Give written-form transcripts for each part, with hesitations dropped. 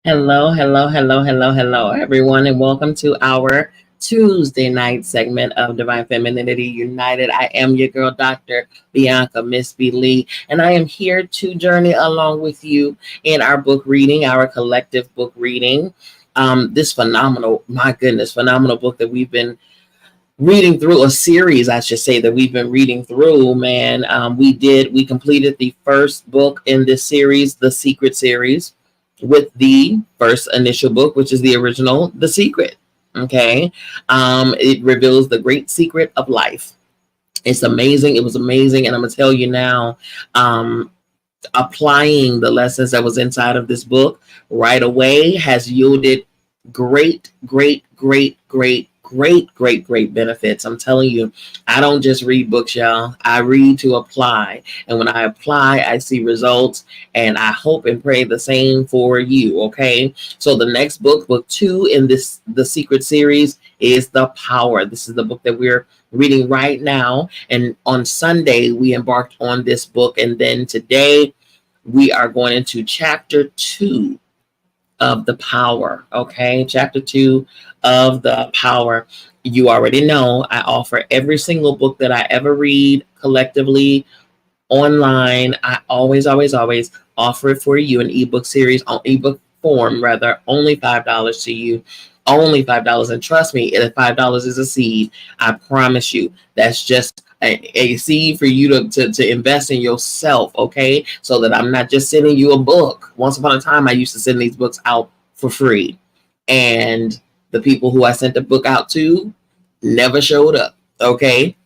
Hello, hello, hello, hello, hello, everyone, and welcome to our Tuesday night segment of Divine Femininity United. I am your girl, Dr. Bianca Miss B. Lee, and I am here to journey along with you in our book reading, our collective book reading. This phenomenal, my goodness, phenomenal book that we've been reading through, a series, I should say, that we've been reading through, man. We completed the first book in this series, the Secret series, with the first initial book, which is the original, The Secret. Okay. It reveals the great secret of life. It's amazing. It was amazing. And I'm going to tell you now, applying the lessons that was inside of this book right away has yielded great, great, great, great, great, great, great benefits. I'm telling you, I don't just read books, y'all. I read to apply. And when I apply, I see results. And I hope and pray the same for you. Okay. So the next book, book 2 in the Secret series, is The Power. This is the book that we're reading right now. And on Sunday, we embarked on this book. And then today, we are going into chapter 2 of The Power. Okay. Chapter 2 of The Power. You already know I offer every single book that I ever read collectively online. I always, always, always offer it for you, an ebook series, on ebook form, rather, only $5 to you. Only $5. And trust me, if $5 is a seed, I promise you that's just a seed for you to invest in yourself, okay? So that I'm not just sending you a book. Once upon a time, I used to send these books out for free. And the people who I sent the book out to never showed up, okay?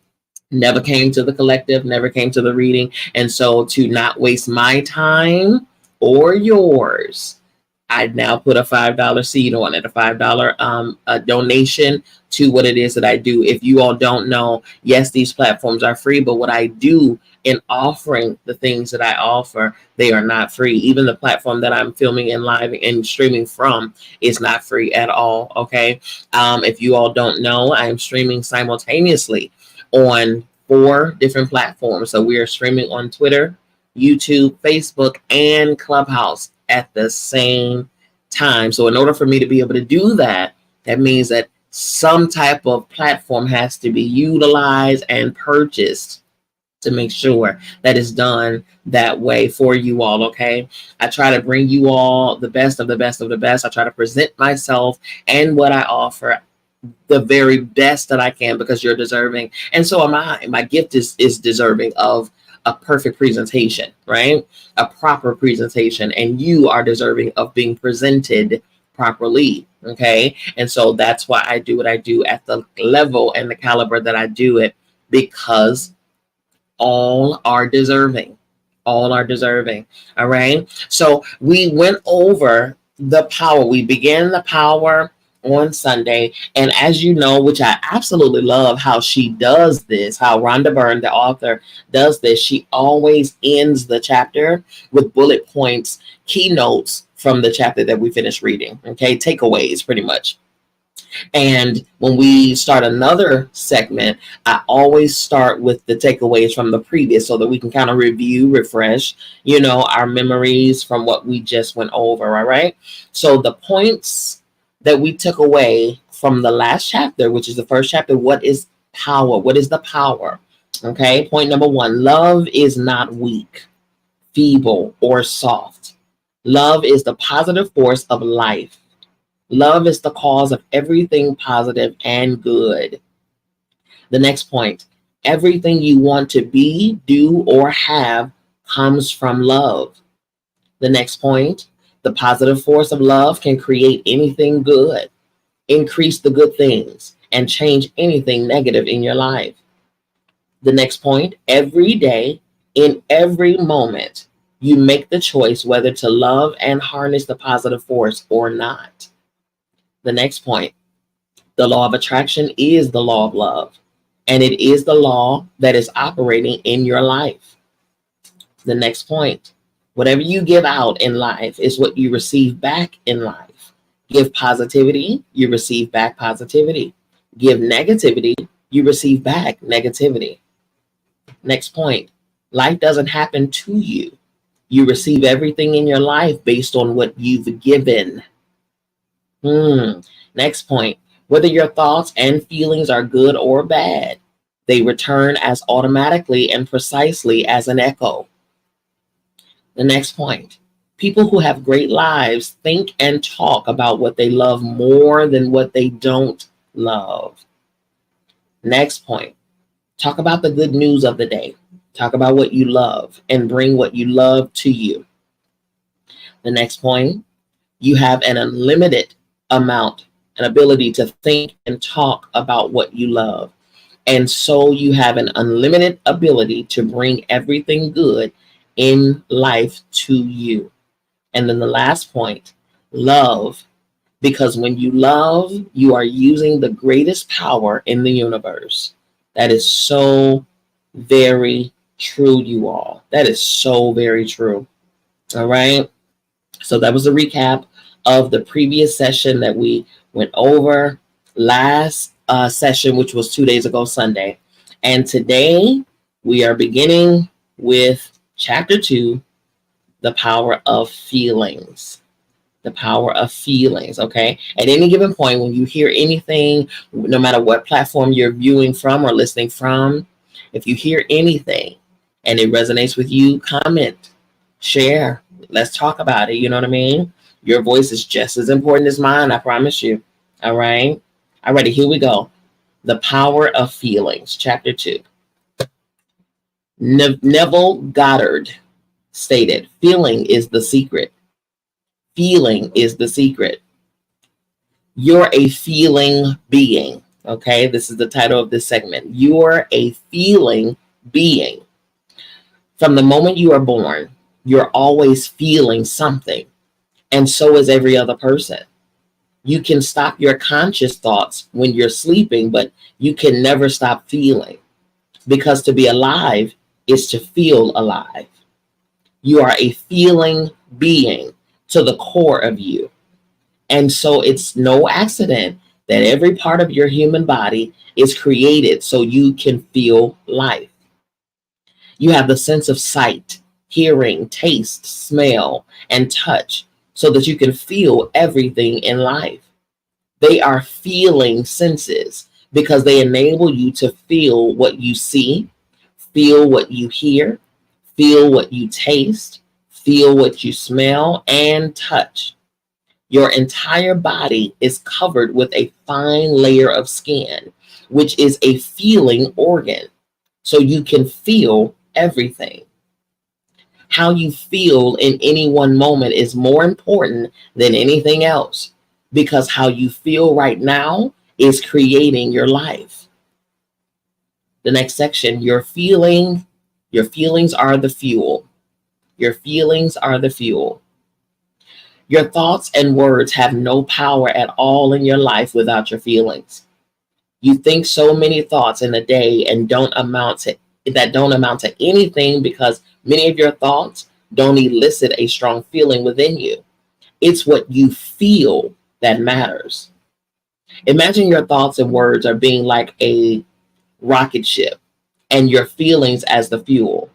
Never came to the collective, never came to the reading. And so to not waste my time or yours, I'd now put a $5 seed on it, a $5 a donation to what it is that I do. If you all don't know, yes, these platforms are free, but what I do in offering the things that I offer, they are not free. Even the platform that I'm filming and live and streaming from is not free at all. Okay. If you all don't know, I am streaming simultaneously on 4 different platforms. So we are streaming on Twitter, YouTube, Facebook, and Clubhouse at the same time. So in order for me to be able to do that, that means that some type of platform has to be utilized and purchased to make sure that it's done that way for you all. Okay. I try to bring you all the best of the best of the best. I try to present myself and what I offer the very best that I can, because you're deserving. And so am I. My gift is deserving of a perfect presentation, right? A proper presentation. And you are deserving of being presented properly. Okay. And so that's why I do what I do at the level and the caliber that I do it, because all are deserving. All are deserving. All right. So we went over The Power. We began The Power on Sunday. And as you know, which I absolutely love how she does this, how Rhonda Byrne, the author, does this, she always ends the chapter with bullet points, keynotes from the chapter that we finished reading. Okay, takeaways pretty much. And when we start another segment, I always start with the takeaways from the previous, so that we can kind of review, refresh, our memories from what we just went over. All right. So the points that we took away from the last chapter, which is the first chapter, what is power? What is the power? Okay. Point number 1, love is not weak, feeble, or soft. Love is the positive force of life. Love is the cause of everything positive and good. The next point, everything you want to be, do, or have comes from love. The next point, the positive force of love can create anything good, increase the good things, and change anything negative in your life. The next point, every day, in every moment, you make the choice whether to love and harness the positive force or not. The next point, the law of attraction is the law of love, and it is the law that is operating in your life. The next point, whatever you give out in life is what you receive back in life. Give positivity, you receive back positivity. Give negativity, you receive back negativity. Next point, life doesn't happen to you. You receive everything in your life based on what you've given. Next point. Whether your thoughts and feelings are good or bad, they return as automatically and precisely as an echo. The next point. People who have great lives think and talk about what they love more than what they don't love. Next point. Talk about the good news of the day. Talk about what you love and bring what you love to you. The next point. You have an unlimited amount, an ability to think and talk about what you love. And so you have an unlimited ability to bring everything good in life to you. And then the last point, love. Because when you love, you are using the greatest power in the universe. That is so very true, you all. That is so very true. All right. So that was a recap of the previous session that we went over last session, which was 2 days ago, Sunday. And today we are beginning with chapter 2, the power of feelings. The power of feelings, okay? At any given point, when you hear anything, no matter what platform you're viewing from or listening from, if you hear anything and it resonates with you, comment, share. Let's talk about it. You know what I mean? Your voice is just as important as mine, I promise you. All right? All righty, here we go. The power of feelings, chapter 2. Neville Goddard stated, feeling is the secret. Feeling is the secret. You're a feeling being. Okay, this is the title of this segment. You're a feeling being. From the moment you are born, you're always feeling something. And so is every other person. You can stop your conscious thoughts when you're sleeping, but you can never stop feeling. Because to be alive is to feel alive. You are a feeling being to the core of you. And so it's no accident that every part of your human body is created so you can feel life. You have the sense of sight, hearing, taste, smell, and touch so that you can feel everything in life. They are feeling senses because they enable you to feel what you see, feel what you hear, feel what you taste, feel what you smell, and touch. Your entire body is covered with a fine layer of skin, which is a feeling organ. So you can feel everything. How you feel in any one moment is more important than anything else because how you feel right now is creating your life. The next section, your feelings are the fuel. Your feelings are the fuel. Your thoughts and words have no power at all in your life without your feelings. You think so many thoughts in a day and don't amount to anything because many of your thoughts don't elicit a strong feeling within you. It's what you feel that matters. Imagine your thoughts and words are being like a rocket ship and your feelings as the fuel.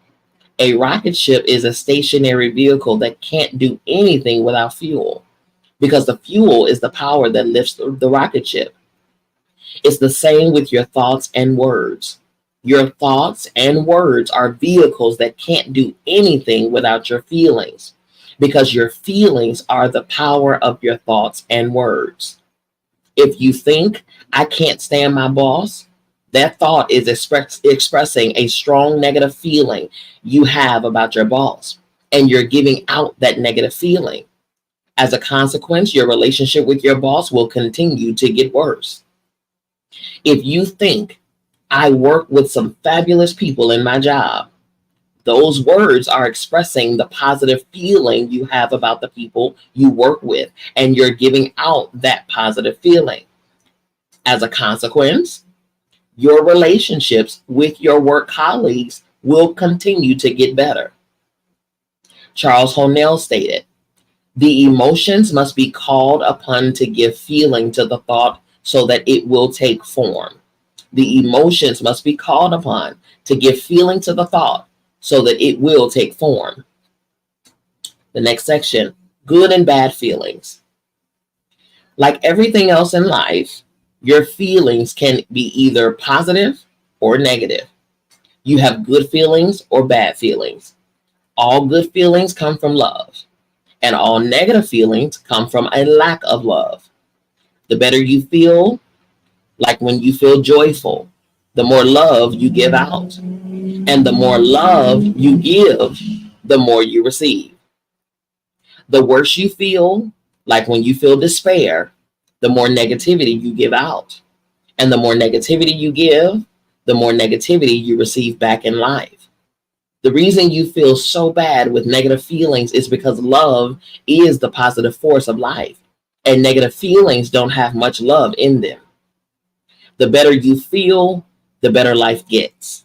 A rocket ship is a stationary vehicle that can't do anything without fuel because the fuel is the power that lifts the rocket ship. It's the same with your thoughts and words. Your thoughts and words are vehicles that can't do anything without your feelings because your feelings are the power of your thoughts and words. If you think, I can't stand my boss, that thought is expressing a strong negative feeling you have about your boss, and you're giving out that negative feeling. As a consequence, your relationship with your boss will continue to get worse. If you think, I work with some fabulous people in my job, those words are expressing the positive feeling you have about the people you work with, and you're giving out that positive feeling. As a consequence, your relationships with your work colleagues will continue to get better. Charles Hornell stated, the emotions must be called upon to give feeling to the thought so that it will take form. The emotions must be called upon to give feeling to the thought so that it will take form. The next section, good and bad feelings. Like everything else in life, your feelings can be either positive or negative. You have good feelings or bad feelings. All good feelings come from love, and all negative feelings come from a lack of love. The better you feel, like when you feel joyful, the more love you give out. And the more love you give, the more you receive. The worse you feel, like when you feel despair, the more negativity you give out. And the more negativity you give, the more negativity you receive back in life. The reason you feel so bad with negative feelings is because love is the positive force of life, and negative feelings don't have much love in them. The better you feel, the better life gets.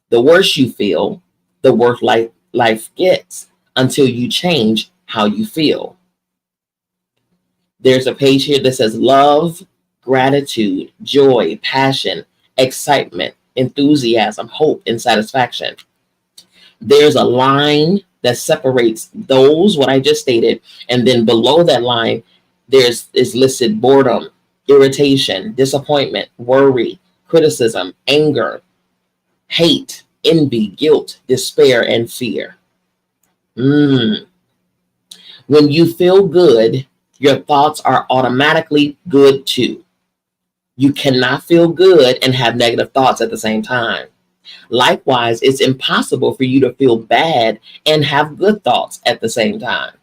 The worse you feel, the worse life gets until you change how you feel. There's a page here that says love, gratitude, joy, passion, excitement, enthusiasm, hope, and satisfaction. There's a line that separates those, what I just stated, and then below that line, is listed boredom, irritation, disappointment, worry, criticism, anger, hate, envy, guilt, despair, and fear. When you feel good, your thoughts are automatically good too. You cannot feel good and have negative thoughts at the same time. Likewise, it's impossible for you to feel bad and have good thoughts at the same time.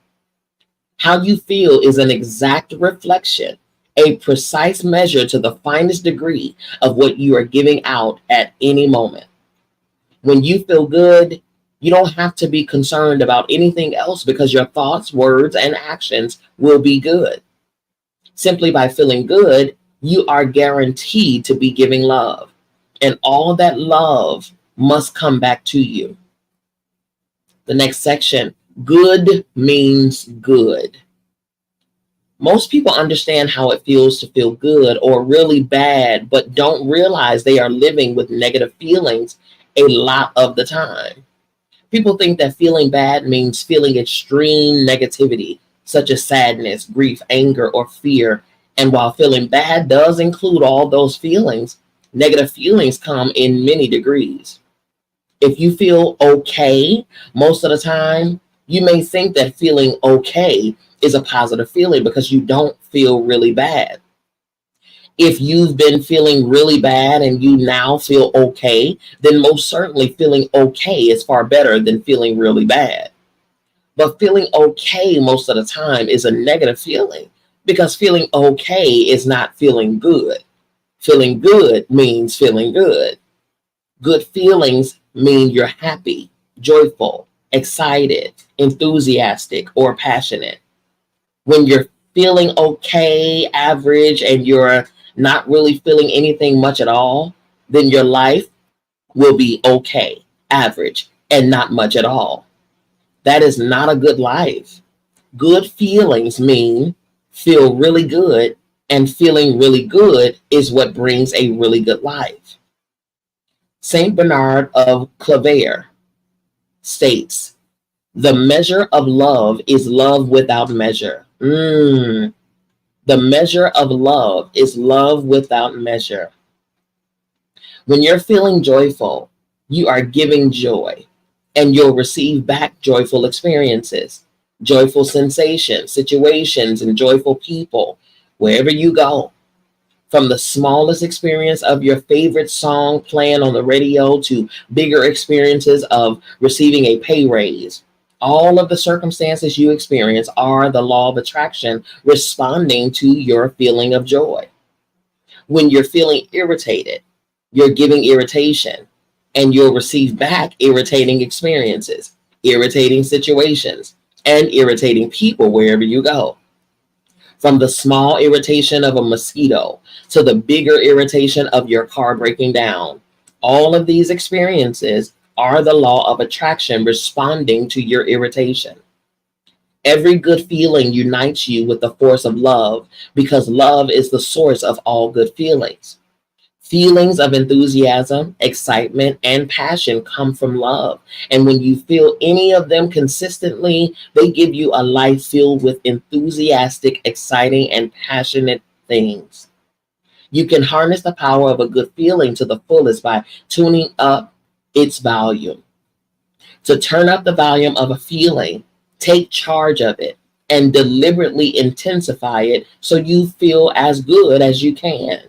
How you feel is an exact reflection, a precise measure to the finest degree of what you are giving out at any moment. When you feel good, you don't have to be concerned about anything else because your thoughts, words, and actions will be good. Simply by feeling good, you are guaranteed to be giving love. And all that love must come back to you. The next section, good means good. Most people understand how it feels to feel good or really bad, but don't realize they are living with negative feelings a lot of the time. People think that feeling bad means feeling extreme negativity, such as sadness, grief, anger, or fear. And while feeling bad does include all those feelings, negative feelings come in many degrees. If you feel okay most of the time, you may think that feeling okay is a positive feeling because you don't feel really bad. If you've been feeling really bad and you now feel okay, then most certainly feeling okay is far better than feeling really bad. But feeling okay most of the time is a negative feeling because feeling okay is not feeling good. Feeling good means feeling good. Good feelings mean you're happy, joyful, excited, enthusiastic, or passionate. When you're feeling okay, average, and you're not really feeling anything much at all, then your life will be okay, average, and not much at all. That is not a good life. Good feelings mean feel really good, and feeling really good is what brings a really good life. Saint Bernard of Clairvaux states, the measure of love is love without measure. The measure of love is love without measure. When you're feeling joyful, you are giving joy, and you'll receive back joyful experiences, joyful sensations, situations, and joyful people wherever you go. From the smallest experience of your favorite song playing on the radio to bigger experiences of receiving a pay raise, all of the circumstances you experience are the law of attraction responding to your feeling of joy. When you're feeling irritated, you're giving irritation, and you'll receive back irritating experiences, irritating situations, and irritating people wherever you go. From the small irritation of a mosquito to the bigger irritation of your car breaking down, all of these experiences are the law of attraction responding to your irritation. Every good feeling unites you with the force of love because love is the source of all good feelings. Feelings of enthusiasm, excitement, and passion come from love. And when you feel any of them consistently, they give you a life filled with enthusiastic, exciting, and passionate things. You can harness the power of a good feeling to the fullest by tuning up its volume. To turn up the volume of a feeling, take charge of it and deliberately intensify it so you feel as good as you can.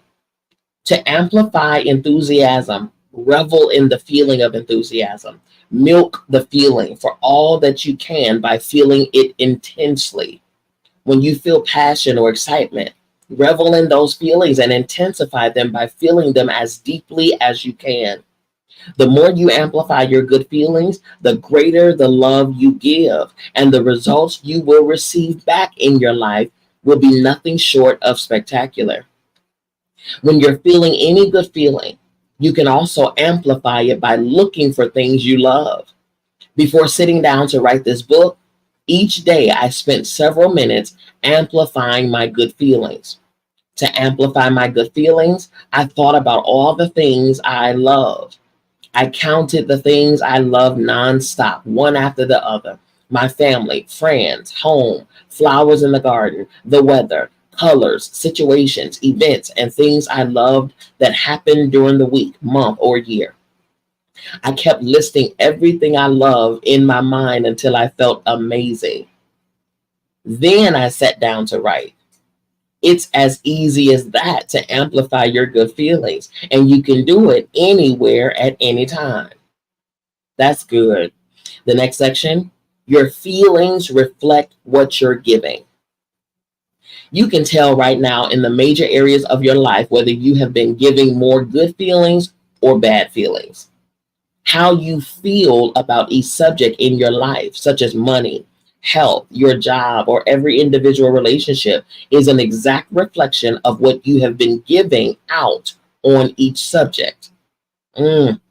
To amplify enthusiasm, revel in the feeling of enthusiasm. Milk the feeling for all that you can by feeling it intensely. When you feel passion or excitement, revel in those feelings and intensify them by feeling them as deeply as you can. The more you amplify your good feelings, the greater the love you give, and the results you will receive back in your life will be nothing short of spectacular. When you're feeling any good feeling, you can also amplify it by looking for things you love. Before sitting down to write this book, each day I spent several minutes amplifying my good feelings. To amplify my good feelings, I thought about all the things I love. I counted the things I love nonstop, one after the other. My family, friends, home, flowers in the garden, the weather, colors, situations, events, and things I loved that happened during the week, month, or year. I kept listing everything I love in my mind until I felt amazing. Then I sat down to write. It's as easy as that to amplify your good feelings, and you can do it anywhere at any time. That's good. The next section, your feelings reflect what you're giving. You can tell right now in the major areas of your life whether you have been giving more good feelings or bad feelings. How you feel about each subject in your life, such as money, health, your job, or every individual relationship, is an exact reflection of what you have been giving out on each subject. Mm.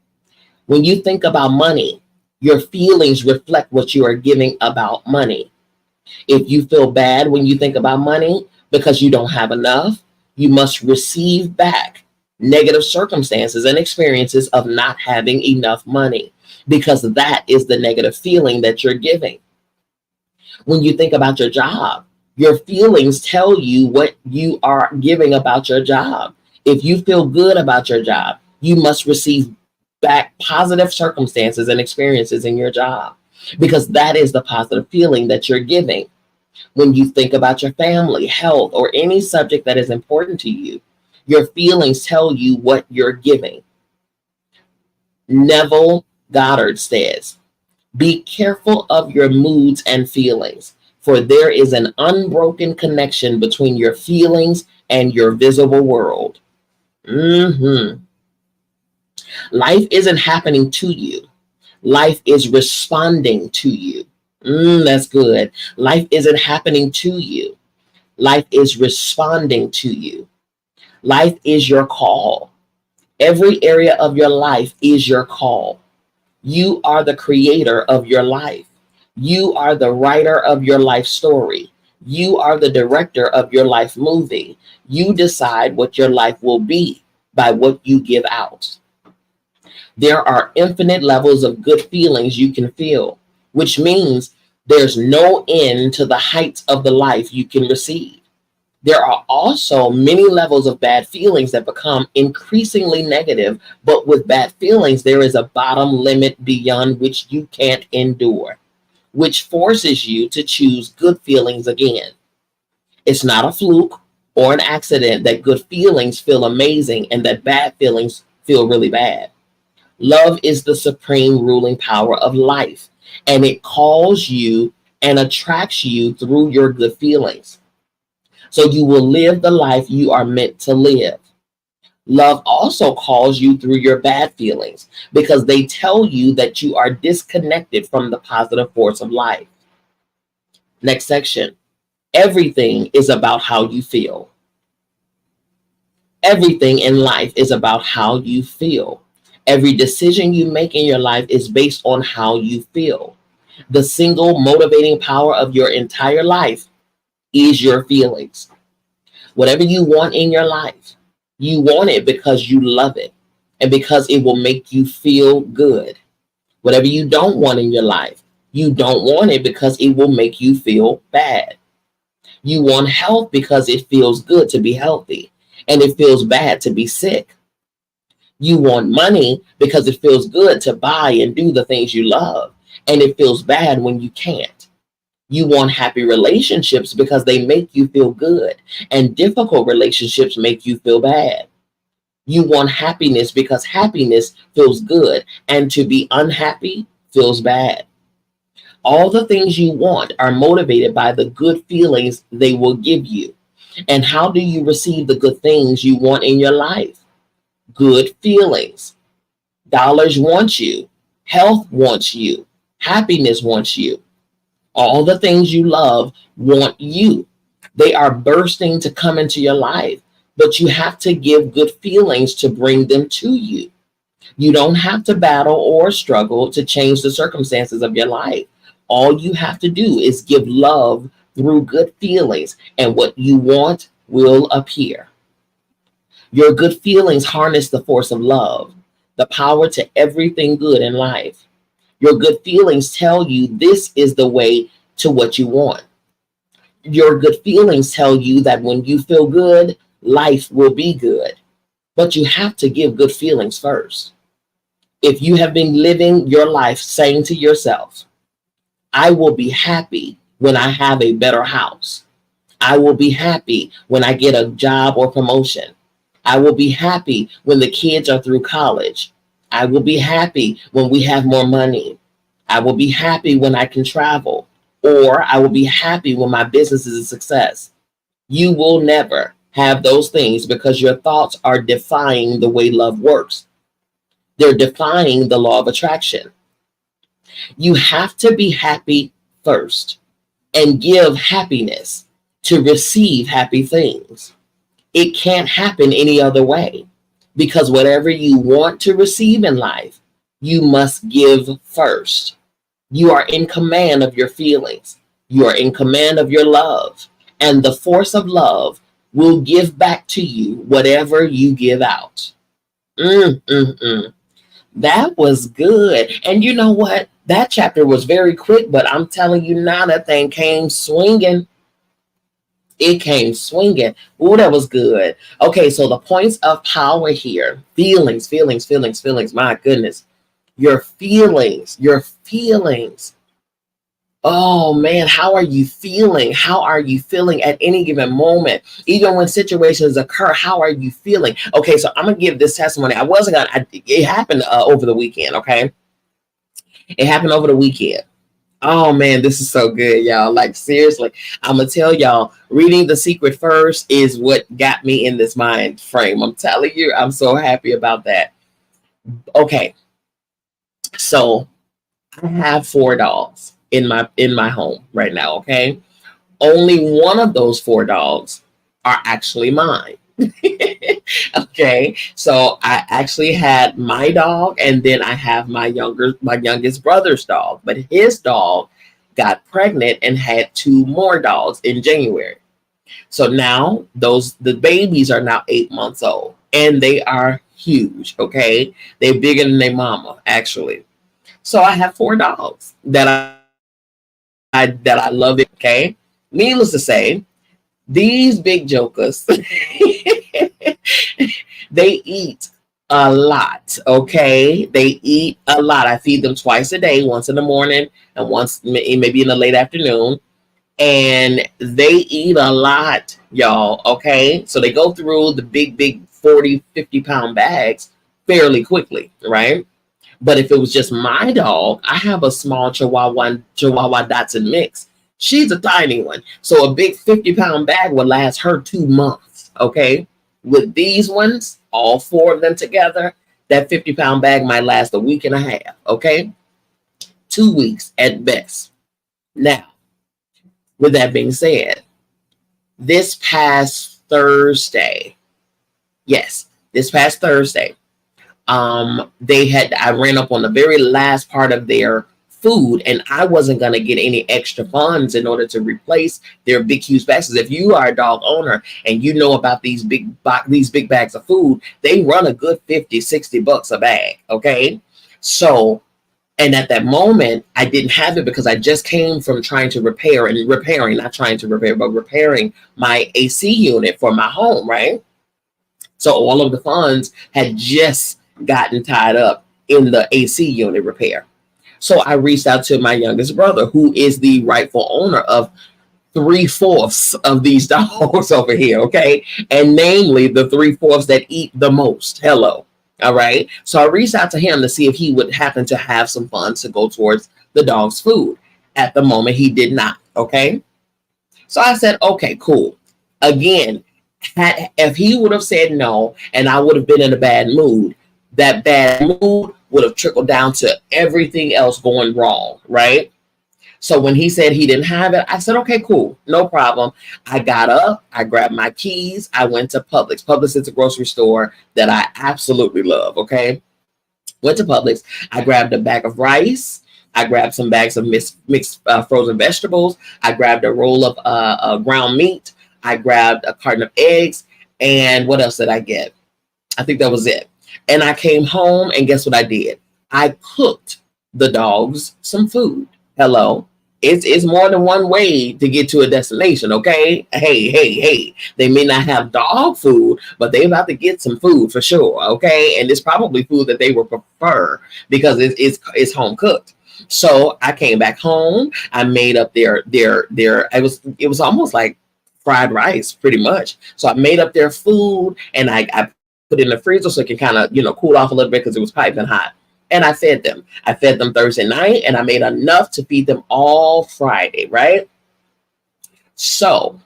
When you think about money, your feelings reflect what you are giving about money. If you feel bad when you think about money because you don't have enough, you must receive back negative circumstances and experiences of not having enough money, because that is the negative feeling that you're giving. When you think about your job, your feelings tell you what you are giving about your job. If you feel good about your job, you must receive back positive circumstances and experiences in your job, because that is the positive feeling that you're giving. When you think about your family, health, or any subject that is important to you, your feelings tell you what you're giving. Neville Goddard says, be careful of your moods and feelings, for there is an unbroken connection between your feelings and your visible world. Mm-hmm. Life isn't happening to you. Life is responding to you. That's good. Life isn't happening to you. Life is responding to you. Life is your call. Every area of your life is your call. You are the creator of your life. You are the writer of your life story. You are the director of your life movie. You decide what your life will be by what you give out. There are infinite levels of good feelings you can feel, which means there's no end to the heights of the life you can receive. There are also many levels of bad feelings that become increasingly negative, but with bad feelings, there is a bottom limit beyond which you can't endure, which forces you to choose good feelings again. It's not a fluke or an accident that good feelings feel amazing and that bad feelings feel really bad. Love is the supreme ruling power of life, and it calls you and attracts you through your good feelings. So you will live the life you are meant to live. Love also calls you through your bad feelings because they tell you that you are disconnected from the positive force of life. Next section. Everything is about how you feel. Everything in life is about how you feel. Every decision you make in your life is based on how you feel. The single motivating power of your entire life is your feelings. Whatever you want in your life, You want it because you love it and because it will make you feel good. Whatever you don't want in your life, you don't want it because it will make you feel bad. You want health because it feels good to be healthy and it feels bad to be sick. You want money because it feels good to buy and do the things you love and it feels bad when you can't. You want happy relationships because they make you feel good and difficult relationships make you feel bad. You want happiness because happiness feels good and to be unhappy feels bad. All the things you want are motivated by the good feelings they will give you. And how do you receive the good things you want in your life? Good feelings. Dollars want you. Health wants you. Happiness wants you. All the things you love want you. They are bursting to come into your life, but you have to give good feelings to bring them to you. You don't have to battle or struggle to change the circumstances of your life. All you have to do is give love through good feelings, and what you want will appear. Your good feelings harness the force of love, the power to everything good in life. Your good feelings tell you this is the way to what you want. Your good feelings tell you that when you feel good, life will be good. But you have to give good feelings first. If you have been living your life saying to yourself, I will be happy when I have a better house. I will be happy when I get a job or promotion. I will be happy when the kids are through college. I will be happy when we have more money. I will be happy when I can travel. Or I will be happy when my business is a success. You will never have those things because your thoughts are defying the way love works. They're defying the law of attraction. You have to be happy first and give happiness to receive happy things. It can't happen any other way because whatever you want to receive in life, you must give first. You are in command of your feelings. You are in command of your love. And the force of love will give back to you whatever you give out. Mm, mm, mm. That was good. And you know what? That chapter was very quick, but I'm telling you now, that thing came swinging. It came swinging. Ooh, that was good. Okay, so the points of power here: feelings, feelings, feelings, feelings. My goodness. Your feelings, your feelings. Oh man, how are you feeling? How are you feeling at any given moment? Even when situations occur, how are you feeling? Okay, so I'm gonna give this testimony. It happened over the weekend, okay? It happened over the weekend. Oh man, this is so good, y'all. Like seriously, I'm gonna tell y'all, reading The Secret first is what got me in this mind frame. I'm telling you, I'm so happy about that. Okay, so I have 4 dogs in my home right now, okay? Only one of those 4 dogs are actually mine. Okay, so I actually had my dog, and then I have my youngest brother's dog, but his dog got pregnant and had 2 more dogs in January. So now the babies are now 8 months old, and they are huge. Okay, they're bigger than their mama actually. So I have 4 dogs that I love. Okay, needless to say, these big jokers, they eat a lot. Okay, they eat a lot. I feed them twice a day, once in the morning and once maybe in the late afternoon. And they eat a lot, y'all. Okay, so they go through the big 40-50 pound bags fairly quickly, right? But if it was just my dog, I have a small Chihuahua Dachshund mix. She's a tiny one. So a big 50-pound bag would last her 2 months. Okay. With these ones, all 4 of them together, that 50-pound bag might last a week and a half. Okay. 2 weeks at best. Now, with that being said, this past Thursday, yes, this past Thursday, I ran up on the very last part of their food, and I wasn't going to get any extra funds in order to replace their big huge bags. If you are a dog owner and you know about these big bags of food, they run a good $50-$60 a bag. Okay, so, and at that moment I didn't have it because I just came from trying to repairing my AC unit for my home, right? So all of the funds had just gotten tied up in the AC unit repair. So I reached out to my youngest brother, who is the rightful owner of 3/4 of these dogs over here, okay? And namely the 3/4 that eat the most. Hello. All right. So I reached out to him to see if he would happen to have some funds to go towards the dog's food. At the moment, he did not. Okay. So I said, okay, cool. Again, if he would have said no and I would have been in a bad mood, that bad mood would have trickled down to everything else going wrong, right? So when he said he didn't have it, I said, okay, cool, no problem. I got up, I grabbed my keys, I went to Publix. Publix is a grocery store that I absolutely love, okay? Went to Publix, I grabbed a bag of rice, I grabbed some bags of mixed frozen vegetables, I grabbed a roll of ground meat, I grabbed a carton of eggs, and what else did I get? I think that was it. And I came home, and guess what I did? I cooked the dogs some food. Hello. It's more than one way to get to a destination, okay? Hey. They may not have dog food, but they about to get some food for sure, okay? And it's probably food that they would prefer because it's home cooked. So I came back home. I made up their it was almost like fried rice, pretty much. So I made up their food and I put it in the freezer so it can kind of, cool off a little bit because it was piping hot. And I fed them. I fed them Thursday night, and I made enough to feed them all Friday, right? So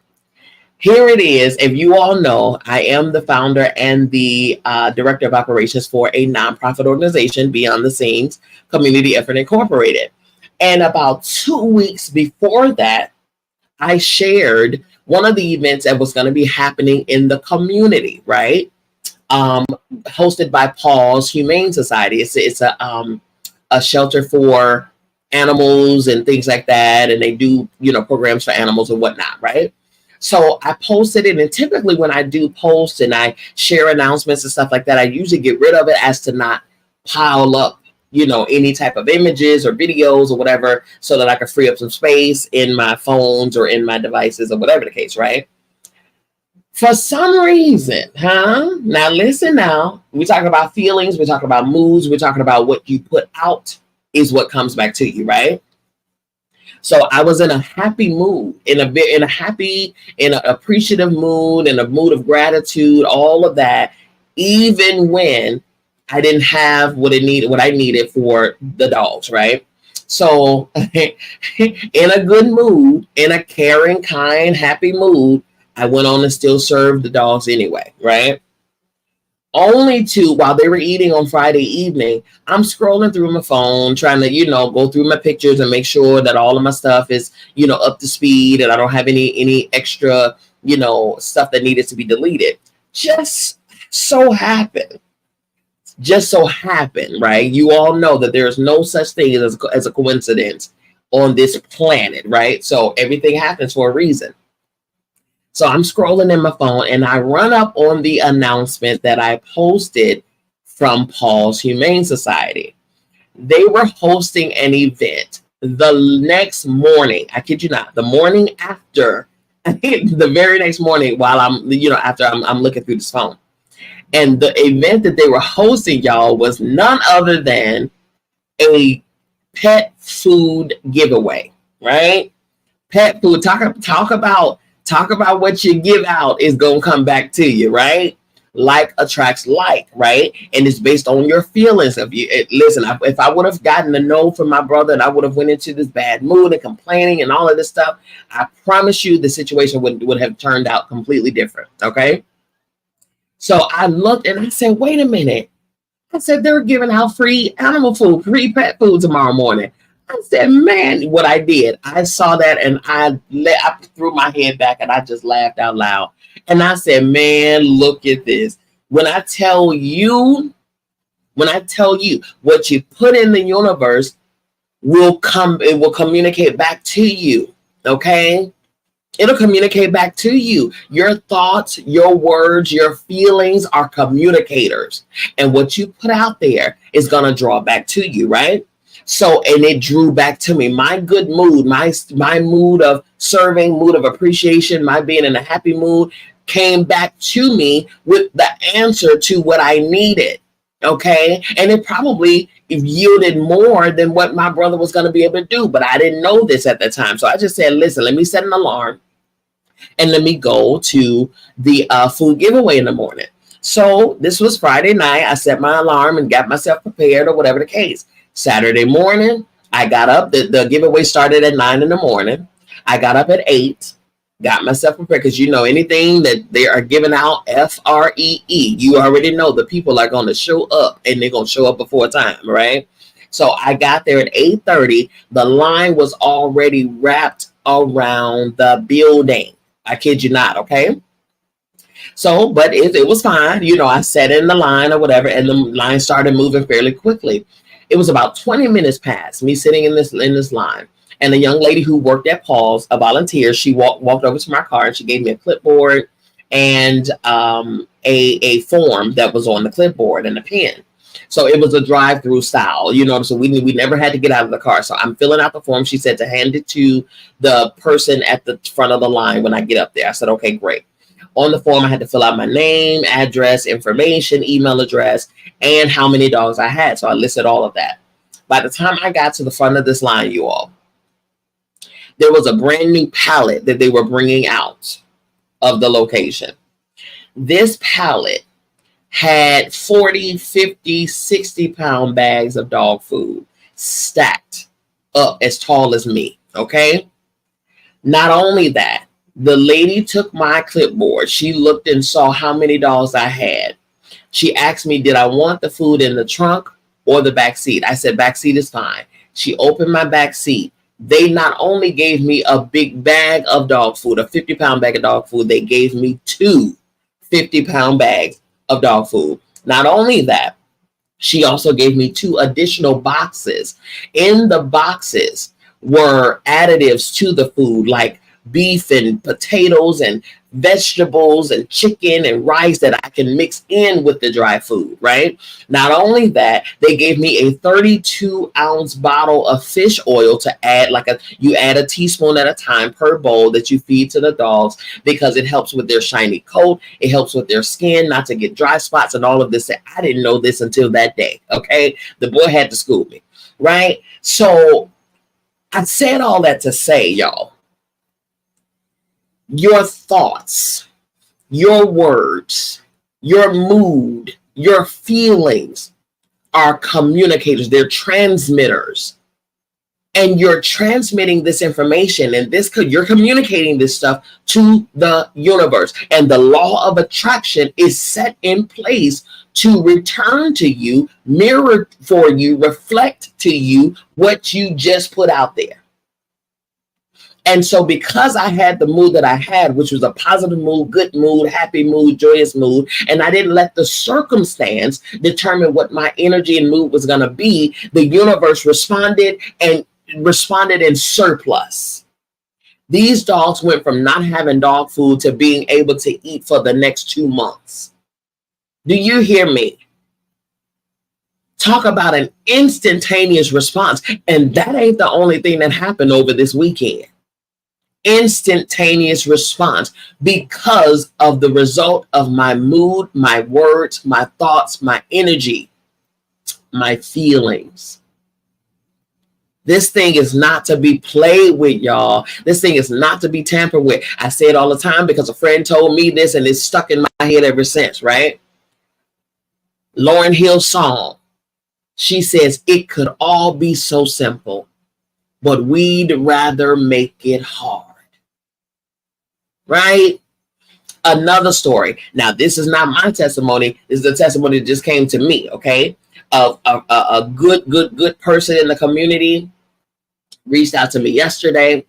here it is. If you all know, I am the founder and the director of operations for a nonprofit organization, Beyond the Scenes, Community Effort Incorporated. And about 2 weeks before that, I shared one of the events that was going to be happening in the community, right? Hosted by Paul's Humane Society. It's a shelter for animals and things like that, and they do programs for animals and whatnot, right? So I posted it, and typically when I do post and I share announcements and stuff like that, I usually get rid of it as to not pile up any type of images or videos or whatever, so that I can free up some space in my phones or in my devices or whatever the case, right? For some reason, now listen now, we talk about feelings, we talk about moods, we're talking about what you put out is what comes back to you, right? So I was in a happy mood, in an appreciative mood, in a mood of gratitude, all of that, even when I didn't have what I needed for the dogs, right? So in a good mood, in a caring, kind, happy mood, I went on and still served the dogs anyway, right? Only to, while they were eating on Friday evening, I'm scrolling through my phone, trying to, go through my pictures and make sure that all of my stuff is, up to speed and I don't have any extra, stuff that needed to be deleted. Just so happened, right? You all know that there's no such thing as a coincidence on this planet, right? So everything happens for a reason. So I'm scrolling in my phone and I run up on the announcement that I posted from Paul's Humane Society. They were hosting an event the next morning. I kid you not, the morning after, the very next morning while I'm, after I'm looking through this phone. And the event that they were hosting, y'all, was none other than a pet food giveaway, right? Pet food, talk about what you give out is going to come back to you, right? Like attracts like, right? And it's based on your feelings of you. Listen, if I would have gotten a no from my brother and I would have went into this bad mood and complaining and all of this stuff, I promise you the situation would have turned out completely different, okay? So I looked and I said, wait a minute. I said, they're giving out free animal food, free pet food tomorrow morning. I said, man, what I did, I saw that and I threw my head back and I just laughed out loud. And I said, man, look at this. When I tell you what you put in the universe it will communicate back to you. Okay. It'll communicate back to you. Your thoughts, your words, your feelings are communicators. And what you put out there is going to draw back to you, right? So, and it drew back to me. My good mood, my mood of serving, mood of appreciation, my being in a happy mood came back to me with the answer to what I needed. Okay. And it probably yielded more than what my brother was going to be able to do. But I didn't know this at the time. So I just said, listen, let me set an alarm and let me go to the food giveaway in the morning. So this was Friday night. I set my alarm and got myself prepared or whatever the case. Saturday morning, I got up. The giveaway started at 9 in the morning. I got up at 8, got myself prepared because you know anything that they are giving out, FREE, you already know the people are going to show up and they're going to show up before time, right? So I got there at 8:30. The line was already wrapped around the building. I kid you not, okay? So, but it was fine. You know, I sat in the line or whatever, and the line started moving fairly quickly. It was about 20 minutes past me sitting in this line. And a young lady who worked at Paul's, a volunteer, she walked over to my car and she gave me a clipboard and a form that was on the clipboard and a pen. So it was a drive-through style, you know, so we never had to get out of the car. So I'm filling out the form. She said to hand it to the person at the front of the line when I get up there. I said, okay, great. On the form, I had to fill out my name, address, information, email address, and how many dogs I had. So I listed all of that. By the time I got to the front of this line, you all, there was a brand new pallet that they were bringing out of the location. This pallet had 40, 50, 60-pound bags of dog food stacked up as tall as me, okay? Not only that, the lady took my clipboard. She looked and saw how many dogs I had. She asked me, did I want the food in the trunk or the back seat? I said, back seat is fine. She opened my back seat. They not only gave me a big bag of dog food, a 50-pound bag of dog food, they gave me 2 50-pound bags of dog food. Not only that, she also gave me 2 additional boxes. In the boxes were additives to the food, like beef and potatoes and vegetables and chicken and rice that I can mix in with the dry food, right? Not only that, they gave me a 32-ounce bottle of fish oil to add, you add a teaspoon at a time per bowl that you feed to the dogs because it helps with their shiny coat. It helps with their skin not to get dry spots and all of this. I didn't know this until that day, okay? The boy had to school me, right? So I said all that to say, y'all, your thoughts, your words, your mood, your feelings are communicators. They're transmitters. And you're transmitting this information and you're communicating this stuff to the universe. And the law of attraction is set in place to return to you, mirror for you, reflect to you what you just put out there. And so because I had the mood that I had, which was a positive mood, good mood, happy mood, joyous mood, and I didn't let the circumstance determine what my energy and mood was going to be, the universe responded in surplus. These dogs went from not having dog food to being able to eat for the next 2 months. Do you hear me? Talk about an instantaneous response. And that ain't the only thing that happened over this weekend. Instantaneous response because of the result of my mood, my words, my thoughts, my energy, my feelings. This thing is not to be played with, y'all. This thing is not to be tampered with. I say it all the time because a friend told me this and it's stuck in my head ever since, right? Lauryn Hill's song. She says, it could all be so simple, but we'd rather make it hard. Right? Another story. Now, this is not my testimony. This is the testimony that just came to me, okay? Of a good person in the community reached out to me yesterday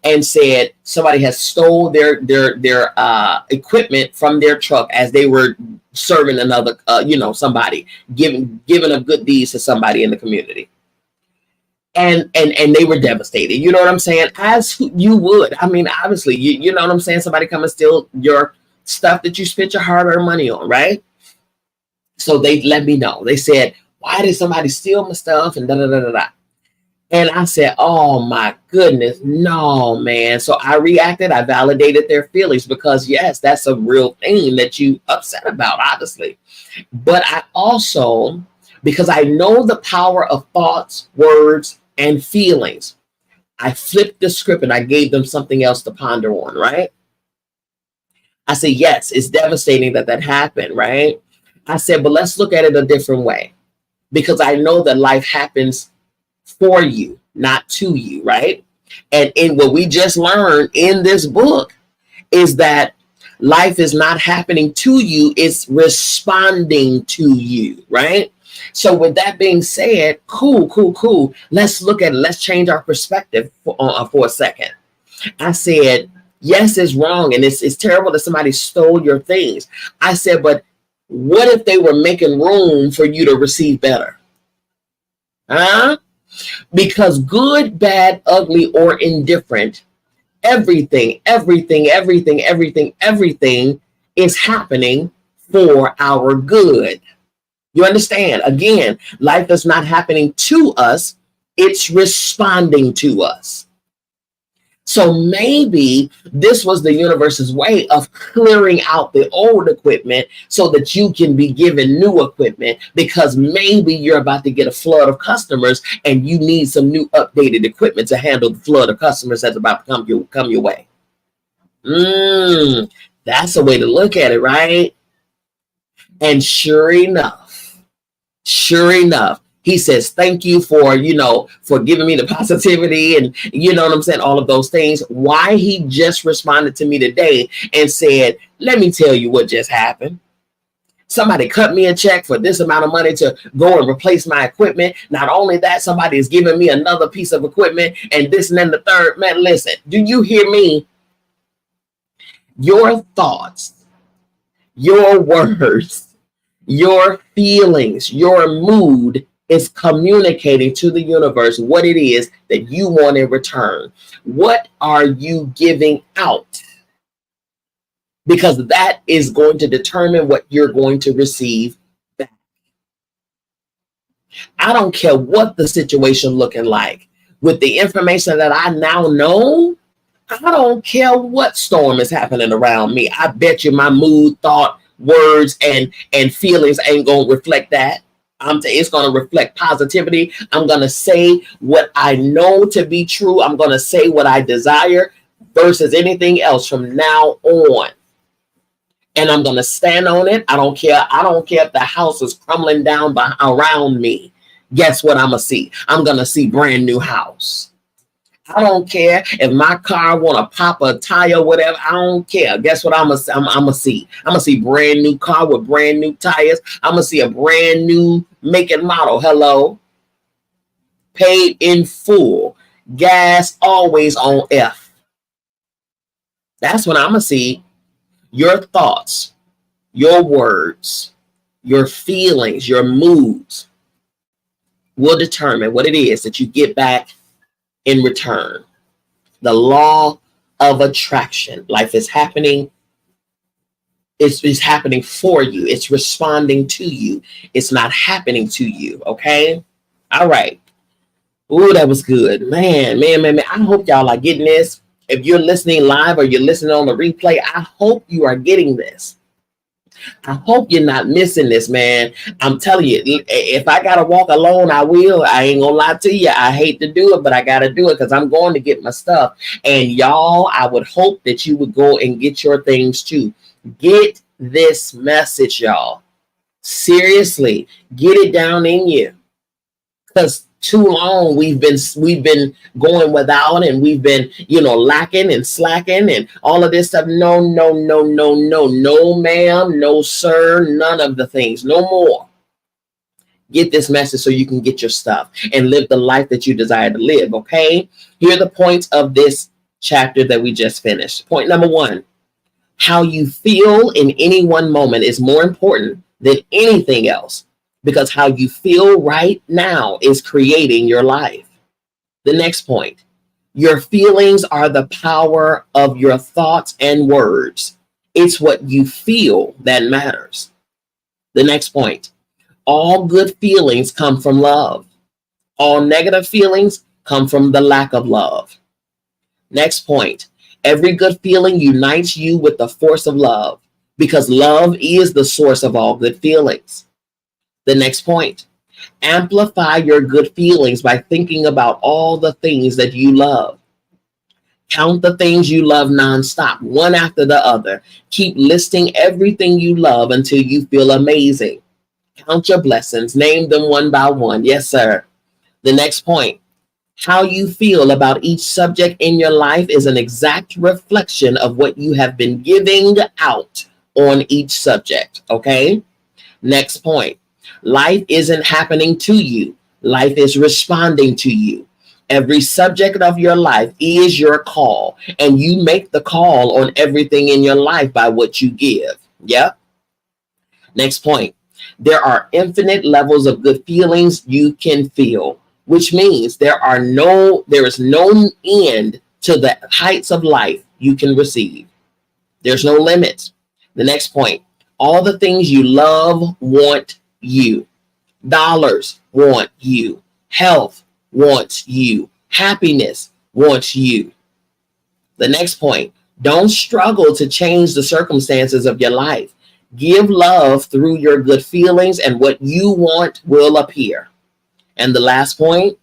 and said somebody has stole their equipment from their truck as they were serving another, somebody, giving of good deeds to somebody in the community. And they were devastated. You know what I'm saying? As you would. I mean, obviously, you know what I'm saying? Somebody come and steal your stuff that you spent your hard-earned money on, right? So they let me know. They said, why did somebody steal my stuff? And da da da da da. And I said, oh my goodness, no, man. So I reacted. I validated their feelings because, yes, that's a real thing that you upset about, obviously. But I also, because I know the power of thoughts, words, and feelings, I flipped the script and I gave them something else to ponder on, right? I said, yes, it's devastating that that happened, right? I said, but let's look at it a different way because I know that life happens for you, not to you, right? And in what we just learned in this book is that life is not happening to you, it's responding to you, right? So with that being said, cool. Let's look at it. Let's change our perspective for a second. I said, yes, it's wrong. And it's terrible that somebody stole your things. I said, but what if they were making room for you to receive better? Huh? Because good, bad, ugly, or indifferent, everything is happening for our good. You understand? Again, life is not happening to us, it's responding to us. So maybe this was the universe's way of clearing out the old equipment so that you can be given new equipment, because maybe you're about to get a flood of customers and you need some new updated equipment to handle the flood of customers that's about to come your way. That's a way to look at it, right? And sure enough, he says, thank you for, for giving me the positivity and you know what I'm saying, all of those things. Why he just responded to me today and said, let me tell you what just happened. Somebody cut me a check for this amount of money to go and replace my equipment. Not only that, somebody is giving me another piece of equipment and this and then the third. Man, listen, do you hear me? Your thoughts, your words, your feelings, your mood is communicating to the universe what it is that you want in return. What are you giving out? Because that is going to determine what you're going to receive back. I don't care what the situation looking like. With the information that I now know, I don't care what storm is happening around me. I bet you my mood, thought, words, and feelings ain't going to reflect that. It's going to reflect positivity. I'm going to say what I know to be true. I'm going to say what I desire versus anything else from now on. And I'm going to stand on it. I don't care. I don't care if the house is crumbling down around me. Guess what I'm going to see? I'm going to see brand new house. I don't care if my car want to pop a tire, whatever. I don't care. Guess what I'm gonna see? I'm gonna see brand new car with brand new tires. I'm gonna see a brand new make and model. Hello, paid in full, gas always on F. That's what I'm gonna see. Your thoughts, your words, your feelings, your moods will determine what it is that you get back in return. The law of attraction. Life is happening. It's happening for you. It's responding to you. It's not happening to you. Okay. All right. Ooh, that was good. Man. I hope y'all are getting this. If you're listening live or you're listening on the replay, I hope you are getting this. I hope you're not missing this, man. I'm telling you, if I got to walk alone, I will. I ain't going to lie to you. I hate to do it, but I got to do it because I'm going to get my stuff. And y'all, I would hope that you would go and get your things too. Get this message, y'all. Seriously, get it down in you. Because too long we've been going without, and we've been lacking and slacking and all of this stuff. No ma'am, no sir, none of the things, no more. Get this message so you can get your stuff and live the life that you desire to live. Okay, here are the points of this chapter that we just finished. Point number 1: how you feel in any one moment is more important than anything else, because how you feel right now is creating your life. The next point, your feelings are the power of your thoughts and words. It's what you feel that matters. The next point, all good feelings come from love. All negative feelings come from the lack of love. Next point, every good feeling unites you with the force of love because love is the source of all good feelings. The next point, amplify your good feelings by thinking about all the things that you love. Count the things you love nonstop, one after the other. Keep listing everything you love until you feel amazing. Count your blessings, name them one by one. Yes, sir. The next point, how you feel about each subject in your life is an exact reflection of what you have been giving out on each subject. Okay. Next point, life isn't happening to you. Life is responding to you. Every subject of your life is your call, and you make the call on everything in your life by what you give. Yep. Next point, there are infinite levels of good feelings you can feel, which means there is no end to the heights of life you can receive. There's no limits. The next point, all the things you love want you. Dollars want you. Health wants you. Happiness wants you. The next point, don't struggle to change the circumstances of your life. Give love through your good feelings, and what you want will appear. And the last point,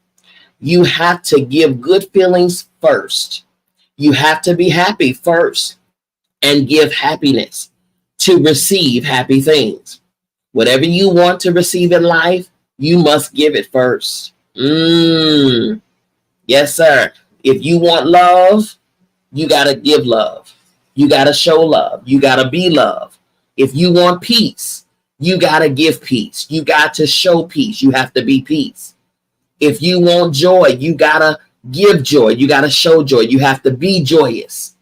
you have to give good feelings first. You have to be happy first and give happiness to receive happy things. Whatever you want to receive in life, you must give it first. Yes, sir. If you want love, you got to give love. You got to show love. You got to be love. If you want peace, you got to give peace. You got to show peace. You have to be peace. If you want joy, you got to give joy. You got to show joy. You have to be joyous.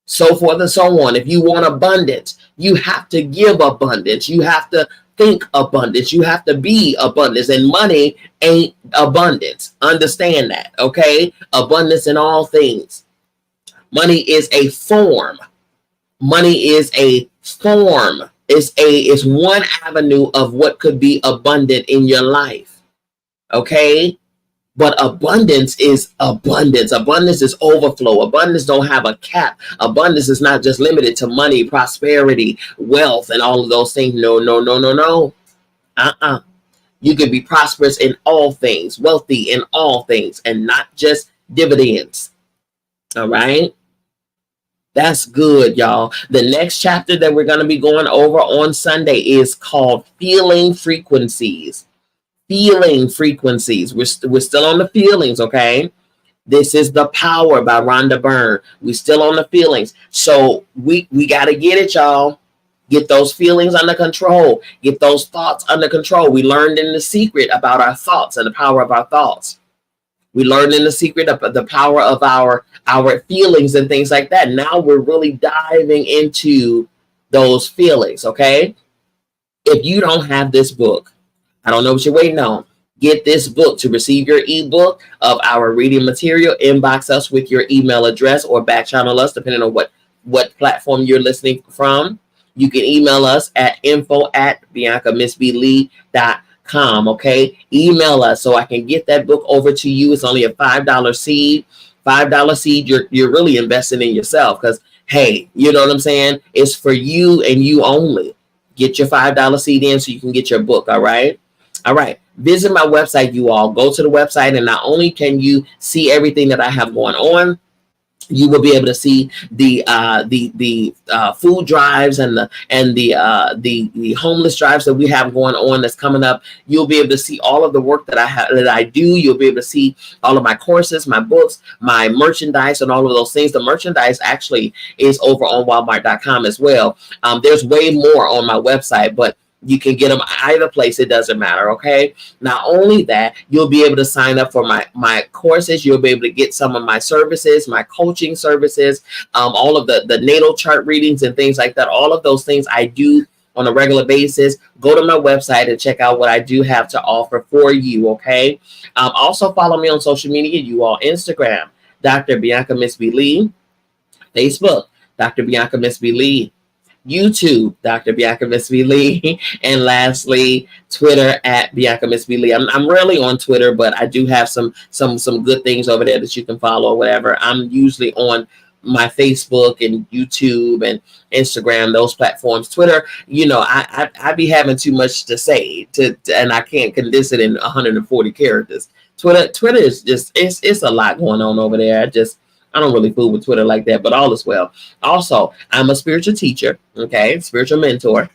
So forth and so on. If you want abundance, you have to give abundance. You have to think abundance. You have to be abundance. And money ain't abundance. Understand that, okay? Abundance in all things. Money is a form. Money is a form. It's one avenue of what could be abundant in your life, okay? But abundance is abundance. Abundance is overflow. Abundance don't have a cap. Abundance is not just limited to money, prosperity, wealth, and all of those things. No. You can be prosperous in all things, wealthy in all things, and not just dividends. All right? That's good, y'all. The next chapter that we're going to be going over on Sunday is called Feeling Frequencies. Feeling frequencies. We're still on the feelings, okay? This is The Power by Rhonda Byrne. We're still on the feelings. So we got to get it, y'all. Get those feelings under control. Get those thoughts under control. We learned in the secret about our thoughts and the power of our thoughts. We learned in the secret of the power of our feelings and things like that. Now we're really diving into those feelings, okay? If you don't have this book, I don't know what you're waiting on. Get this book. To receive your ebook of our reading material, inbox us with your email address or back channel us, depending on what platform you're listening from. You can email us at info@BiancaMissBLee.com. Okay, email us so I can get that book over to you. It's only a $5 seed. $5 seed. You're really investing in yourself, because hey, you know what I'm saying? It's for you and you only. Get your $5 seed in so you can get your book. All right. Visit my website, you all. Go to the website, and not only can you see everything that I have going on, you will be able to see the food drives and the homeless drives that we have going on that's coming up. You'll be able to see all of the work that I do. You'll be able to see all of my courses, my books, my merchandise, and all of those things. The merchandise actually is over on Walmart.com as well. There's way more on my website, but you can get them either place. It doesn't matter. Okay. Not only that, you'll be able to sign up for my courses. You'll be able to get some of my services, my coaching services, all of the natal chart readings and things like that. All of those things I do on a regular basis, go to my website and check out what I do have to offer for you. Okay. Also follow me on social media, you all. Instagram, Dr. Bianca Miss B. Lee. Facebook, Dr. Bianca Miss B. Lee. YouTube, Dr. Bianca Miss B. Lee. And lastly, Twitter at Bianca Miss B. Lee. I'm rarely on Twitter, but I do have some good things over there that you can follow or whatever. I'm usually on my Facebook and YouTube and Instagram, those platforms. Twitter, I be having too much to say and I can't condense it in 140 characters. Twitter is just it's a lot going on over there. I don't really fool with Twitter like that, but all is well. Also, I'm a spiritual teacher, okay, spiritual mentor.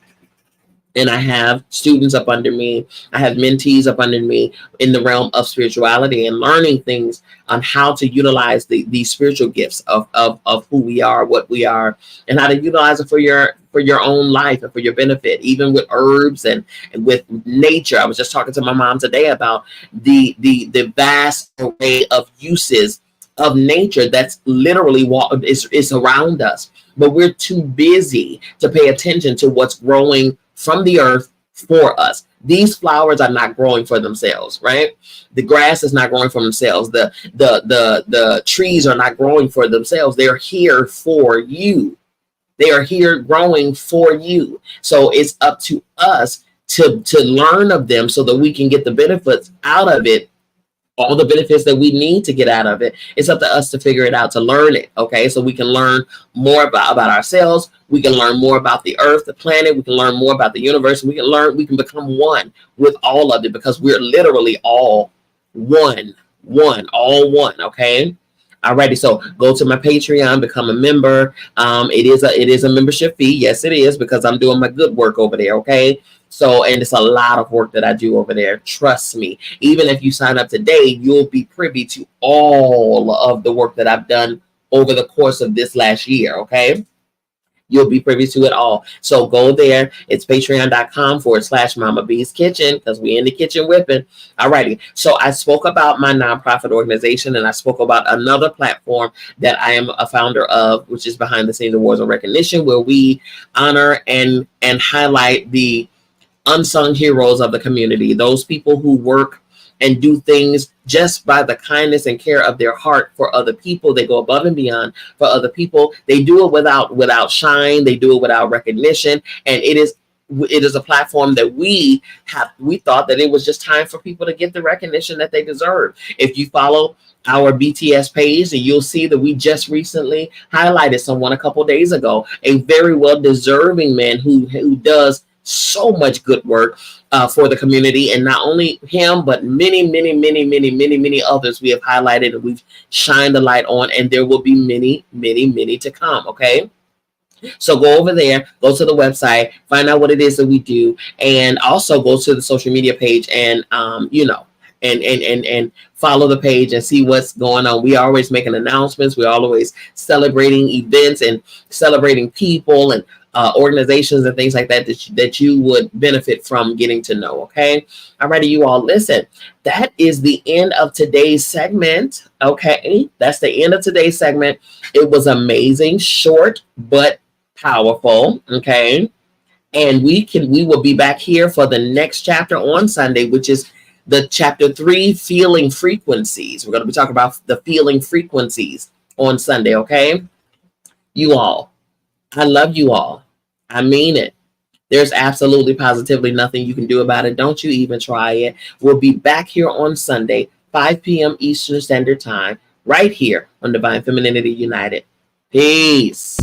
And I have students up under me. I have mentees up under me in the realm of spirituality and learning things on how to utilize the spiritual gifts of who we are, what we are, and how to utilize it for your own life and for your benefit, even with herbs and with nature. I was just talking to my mom today about the vast array of uses of nature that's literally is around us. But we're too busy to pay attention to what's growing from the earth for us. These flowers are not growing for themselves, right? The grass is not growing for themselves. The trees are not growing for themselves. They're here for you. They are here growing for you. So it's up to us to learn of them so that we can get the benefits out of it. All the benefits that we need to get out of it. It's up to us to figure it out, to learn it. Okay. So we can learn more about ourselves. We can learn more about the earth, the planet. We can learn more about the universe. We can become one with all of it because we're literally all one. Okay. Alrighty, so go to my Patreon, become a member. It is a membership fee. Yes, it is, because I'm doing my good work over there. Okay. So, and it's a lot of work that I do over there. Trust me. Even if you sign up today, you'll be privy to all of the work that I've done over the course of this last year. Okay. You'll be privy to it all. So go there. It's patreon.com/Mama B's Kitchen, because we in the kitchen whipping. Alrighty. So I spoke about my nonprofit organization, and I spoke about another platform that I am a founder of, which is Behind the Scenes Awards and Recognition, where we honor and highlight the unsung heroes of the community, those people who work and do things just by the kindness and care of their heart for other people. They go above and beyond for other people. They do it without shine. They do it without recognition. And it is a platform that we thought that it was just time for people to get the recognition that they deserve. If you follow our BTS page, and you'll see that we just recently highlighted someone a couple days ago, a very well deserving man who does so much good work for the community. And not only him, but many others we have highlighted and we've shined the light on, and there will be many to come. Okay. So go over there, go to the website, find out what it is that we do, and also go to the social media page and and follow the page and see what's going on. We are always making announcements. We're always celebrating events and celebrating people and organizations and things like that you would benefit from getting to know. Okay. Alrighty, you all, listen, that is the end of today's segment. Okay. That's the end of today's segment. It was amazing, short, but powerful. Okay. And we will be back here for the next chapter on Sunday, which is the chapter 3, feeling frequencies. We're going to be talking about the feeling frequencies on Sunday. Okay. You all, I love you all. I mean it. There's absolutely positively nothing you can do about it. Don't you even try it. We'll be back here on Sunday, 5 p.m. Eastern Standard Time, right here on Divine Femininity United. Peace.